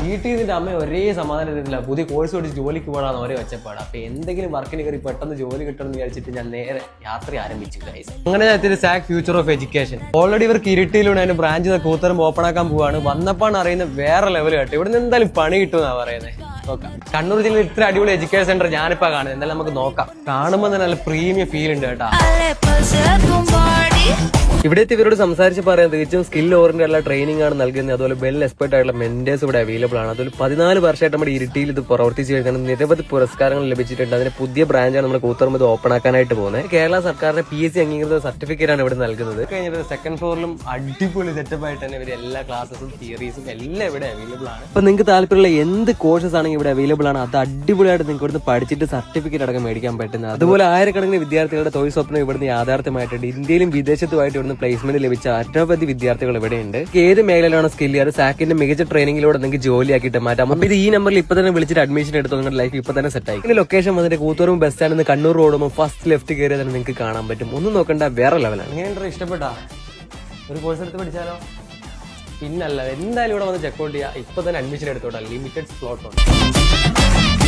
വീട്ടിൽ നിന്നിട്ട് അമ്മ ഒരേ സമാധാനം തരുന്നില്ല. പുതിയ കോഴ്സ് പഠിച്ച് ജോലിക്ക് പോകാനാണ് ഒരേ ഒച്ചപ്പാട്. അപ്പൊ എന്തെങ്കിലും വർക്കിന് കയറി പെട്ടെന്ന് ജോലി കിട്ടണമെന്ന് വിചാരിച്ചിട്ട് ഞാൻ നേരെ യാത്ര ആരംഭിച്ചു ഗൈസ്. അങ്ങനെ ഞാൻ എത്തിയത് സാക് ഫ്യൂച്ചർ ഓഫ് എഡ്യൂക്കേഷൻ. ഓൾറെഡി ഇവർക്ക് ഇരിട്ടിയിലൂടെ അതിന്റെ ബ്രാഞ്ച് കൂത്തരം ഓപ്പൺ ആക്കാൻ പോവാണ്. വന്നപ്പോഴാണ് അറിയുന്നത് വേറെ ലെവൽ കേട്ടോ. ഇവിടെ നിന്ന് എന്തായാലും പണി കിട്ടുമെന്നാണ് പറയുന്നത്. നോക്കാം. കണ്ണൂർ ജില്ലയിൽ ഇത്ര അടിപൊളി എഡ്യൂക്കേഷൻ സെന്റർ ഞാനിപ്പോ കാണുന്നത്. എന്തായാലും നമുക്ക് നോക്കാം. കാണുമ്പോൾ തന്നെ നല്ല പ്രീമിയം ഫീൽ ഉണ്ട് കേട്ടോ. ഇവിടെ എത്തി ഇവരോട് സംസാരിച്ച് പറയാൻ തികച്ചും സ്കിൽ ഓറിയന്റഡ് ആയിട്ടുള്ള ട്രെയിനിങ് ആണ് നൽകുന്നത്. അതുപോലെ വെൽ എക്സ്പെർട്ട് ആയിട്ടുള്ള മെന്റേഴ്സ് ഇവിടെ അവൈലബിൾ ആണ്. അതുപോലെ 14 വർഷമായിട്ട് നമ്മുടെ ഇരിട്ടിയിൽ ഇത് പ്രവർത്തിച്ചു കഴിഞ്ഞാൽ നിരവധി പുരസ്കാരങ്ങൾ ലഭിച്ചിട്ടുണ്ട്. അതിന് പുതിയ ബ്രാഞ്ചാണ് നമ്മുടെ കൂത്തുപറമ്പ് ഓപ്പൺ ആക്കാനായിട്ട് പോകുന്നത്. കേരള സർക്കാരിന്റെ PSC അംഗീകൃത സർട്ടിഫിക്കറ്റ് ആണ് ഇവിടെ നൽകുന്നത്. കഴിഞ്ഞിട്ട് സെക്കൻഡ് ഫ്ലോറിലും അടിപൊളി സെറ്റപ്പ് ആയിട്ട് തന്നെ ഇവർ എല്ലാ ക്ലാസ്സും തിയറീസും എല്ലാം ഇവിടെ അവൈലബിൾ ആണ്. അപ്പൊ നിങ്ങൾക്ക് താല്പര്യമുള്ള എന്ത് കോഴ്സസ് ആണെങ്കിൽ ഇവിടെ അവൈലബിൾ ആണ്. അത് അടിപൊളിയായിട്ട് നിങ്ങൾക്ക് ഇവിടുന്ന് പഠിച്ചിട്ട് സർട്ടിഫിക്കറ്റ് അടക്കം മേടിക്കാൻ പറ്റുന്നത്. അതുപോലെ ആയിരക്കണക്കിന് വിദ്യാർത്ഥികളുടെ തൊഴിൽ സ്വപ്നം ഇവിടുന്ന് യാഥാർത്ഥ്യമായിട്ടുണ്ട്. ഇന്ത്യയിലും വിദേശത്തുമായിട്ട് ഇവിടുന്ന് പ്ലേസ്മെന്റ് ലഭിച്ച അനവധി വിദ്യാർത്ഥികൾ ഇവിടെയുണ്ട്. ഏത് മേഖലയിലാണ് സ്കിൽ അത് സാക്കിന്റെ മികച്ച ട്രെയിനിങ്ങിലൂടെ നിങ്ങൾക്ക് ജോലിയാക്കിയിട്ട് മാറ്റാം. അപ്പൊ ഇത് ഈ നമ്പറിൽ ഇപ്പൊ തന്നെ വിളിച്ചിട്ട് അഡ്മിഷൻ എടുത്തോ. നിങ്ങളുടെ ലൈഫ് ഇപ്പൊ തന്നെ സെറ്റ് ആയി. ഇതിന്റെ ലൊക്കേഷൻ വന്നിട്ട് കൂത്തുപറമ്പ് ബസ് സ്റ്റാൻഡിൽ നിന്ന് കണ്ണൂർ റോഡുമ്പോൾ ഫസ്റ്റ് ലെഫ്റ്റ് കയറിയാൽ തന്നെ നിങ്ങൾക്ക് കാണാൻ പറ്റും. ഒന്നും നോക്കണ്ട, വേറെ ലെവലാണ്. എങ്ങനെയുണ്ടോ, ഇഷ്ടപ്പെട്ടാ? ഒരു കോഴ്സ് എടുത്ത് പഠിച്ചാലോ? പിന്നല്ല, എന്തായാലും ഇവിടെ വന്ന് ചെക്കൗട്ട് ചെയ്യുക. ഇപ്പൊ തന്നെ അഡ്മിഷൻ എടുത്തോട്ടെ. ലിമിറ്റഡ് സ്ലോട്ട് ഉണ്ട്.